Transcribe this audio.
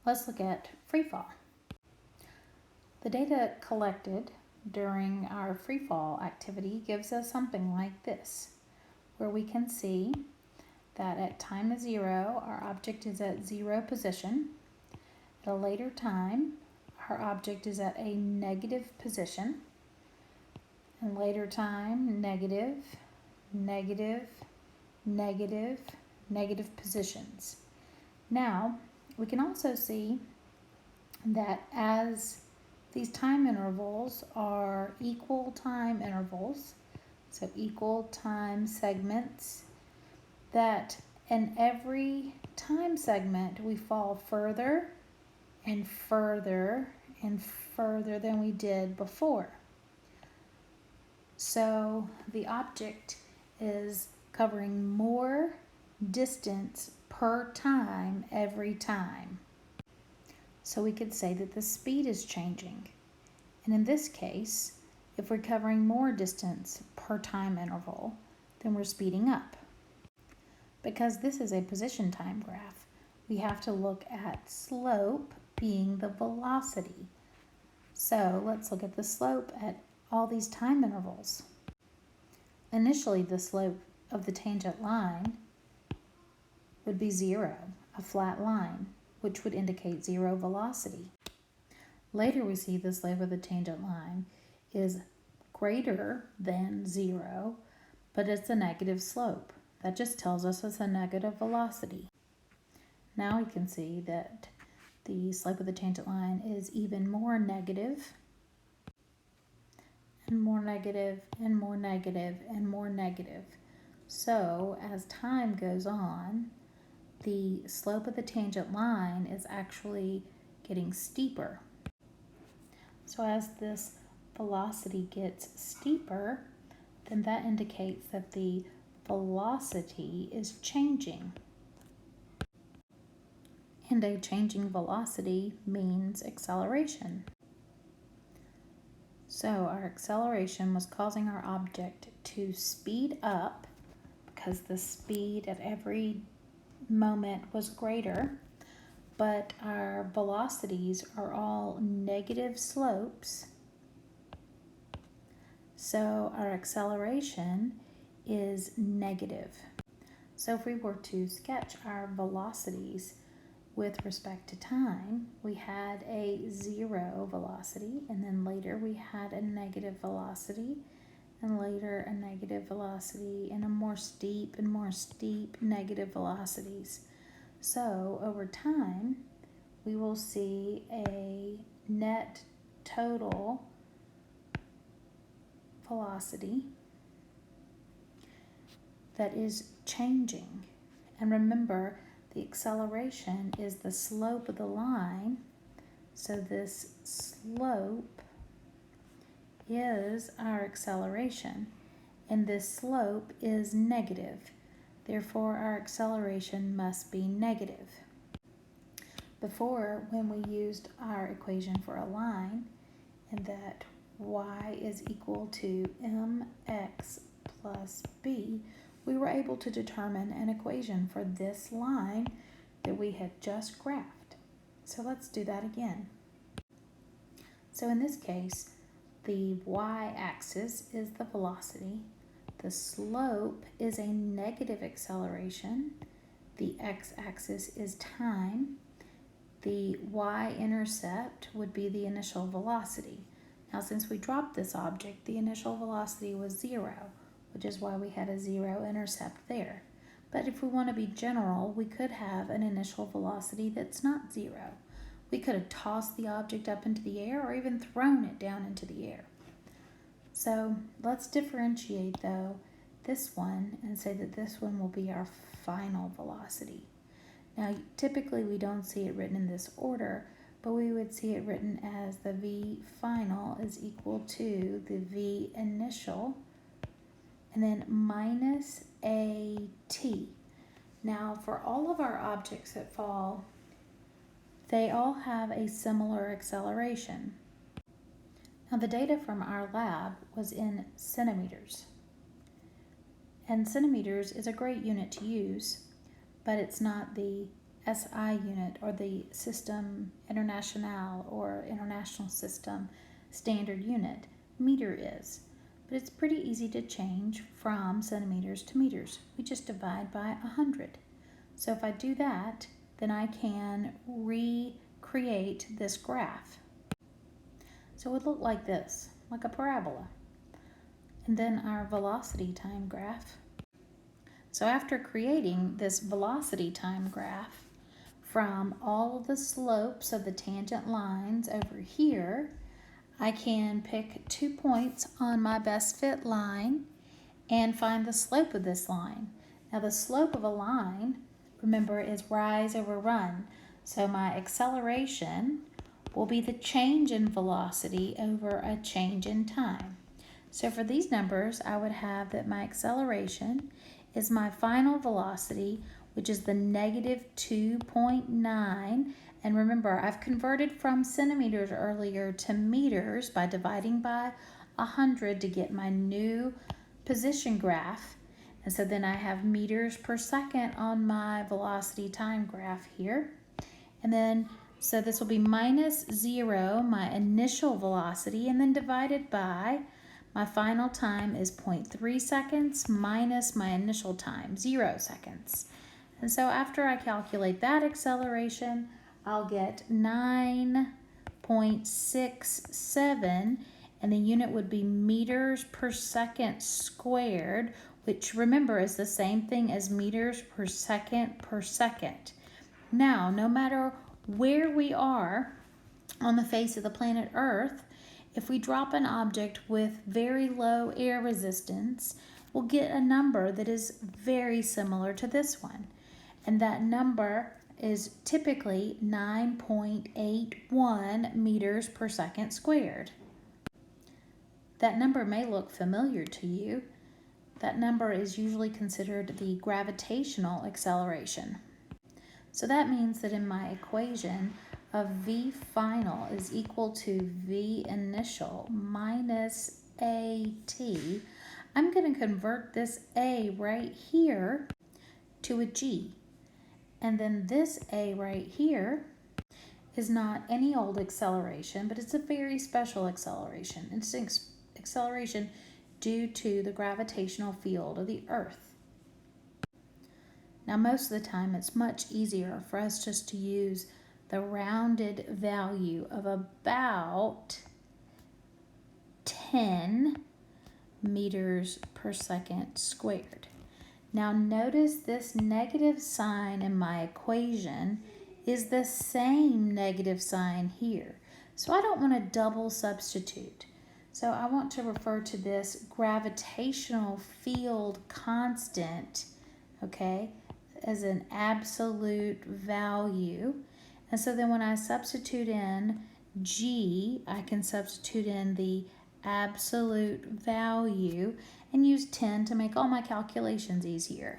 Let's look at freefall. The data collected during our freefall activity gives us something like this, where we can see that at time 0, our object is at 0 position. At a later time, our object is at a negative position. And later time, negative, negative, negative, negative positions. Now, we can also see that as these time intervals are equal time intervals, so equal time segments, that in every time segment we fall further and further and further than we did before. So the object is covering more distance per time every time. So we could say that the speed is changing. And in this case, if we're covering more distance per time interval, then we're speeding up. Because this is a position time graph, we have to look at slope being the velocity. So let's look at the slope at all these time intervals. Initially, the slope of the tangent line would be 0, a flat line, which would indicate 0 velocity. Later, we see the slope of the tangent line is greater than 0, but it's a negative slope. That just tells us it's a negative velocity. Now we can see that the slope of the tangent line is even more negative, and more negative, and more negative, and more negative. So as time goes on, the slope of the tangent line is actually getting steeper. So as this velocity gets steeper, then that indicates that the velocity is changing. And a changing velocity means acceleration. So our acceleration was causing our object to speed up because the speed at every moment was greater, but our velocities are all negative slopes. So our acceleration is negative. So if we were to sketch our velocities with respect to time, we had a 0 velocity, and then later we had a negative velocity, and later a negative velocity, and a more steep negative velocities. So over time, we will see a net total velocity that is changing. And remember, the acceleration is the slope of the line, so this slope is our acceleration, and this slope is negative. Therefore, our acceleration must be negative. Before, when we used our equation for a line, and that y is equal to mx plus b, we were able to determine an equation for this line that we had just graphed. So let's do that again. So in this case, the y-axis is the velocity, the slope is a negative acceleration, the x-axis is time, the y-intercept would be the initial velocity. Now since we dropped this object, the initial velocity was 0, which is why we had a 0 intercept there. But if we want to be general, we could have an initial velocity that's not 0. We could have tossed the object up into the air or even thrown it down into the air. So let's differentiate though this one and say that this one will be our final velocity. Now typically we don't see it written in this order, but we would see it written as the v final is equal to the v initial and then minus at. Now for all of our objects that fall, they all have a similar acceleration. Now the data from our lab was in centimeters. And centimeters is a great unit to use, but it's not the SI unit or the system international or international system standard unit meter is. But it's pretty easy to change from centimeters to meters. We just divide by 100. So if I do that, then I can recreate this graph. So it would look like this, like a parabola. And then our velocity time graph. So after creating this velocity time graph from all of the slopes of the tangent lines over here, I can pick 2 points on my best fit line and find the slope of this line. Now the slope of a line, remember, is rise over run. So my acceleration will be the change in velocity over a change in time. So for these numbers, I would have that my acceleration is my final velocity, which is the negative 2.9. And remember, I've converted from centimeters earlier to meters by dividing by 100 to get my new position graph. And so then I have meters per second on my velocity time graph here. And then, so this will be minus 0, my initial velocity, and then divided by my final time is 0.3 seconds minus my initial time, 0 seconds. And so after I calculate that acceleration, I'll get 9.67, and the unit would be meters per second squared, which remember is the same thing as meters per second per second. Now, no matter where we are on the face of the planet Earth, if we drop an object with very low air resistance, we'll get a number that is very similar to this one. And that number is typically 9.81 meters per second squared. That number may look familiar to you. That number is usually considered the gravitational acceleration. So that means that in my equation of V final is equal to V initial minus AT, I'm going to convert this A right here to a G. And then this A right here is not any old acceleration, but it's a very special acceleration. It's an acceleration due to the gravitational field of the Earth. Now, most of the time, it's much easier for us just to use the rounded value of about 10 meters per second squared. Now, notice this negative sign in my equation is the same negative sign here. So I don't want to double substitute. So I want to refer to this gravitational field constant, okay, as an absolute value. And so then when I substitute in G, I can substitute in the absolute value and use 10 to make all my calculations easier.